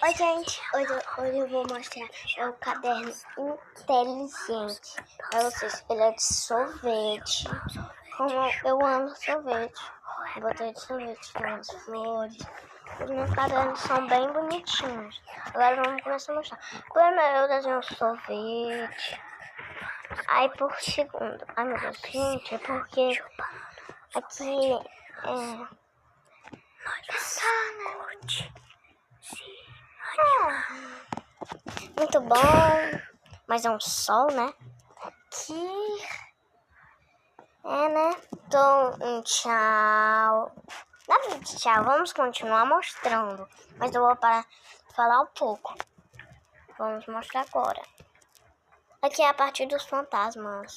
Oi, gente, hoje eu vou mostrar o caderno inteligente pra vocês. Ele é de sorvete. Como eu amo sorvete. Eu botei de sorvete, tem umas flores. Os meus cadernos são bem bonitinhos. Agora vamos começar a mostrar. Primeiro eu desenho sorvete. Aí por segundo. Ai meu Deus, gente, é porque aqui muito bom, mas é um sol, né? Né? Então, tchau. Nada de tchau, vamos continuar mostrando. Mas eu vou parar de falar um pouco. Vamos mostrar agora. Aqui é a parte dos fantasmas.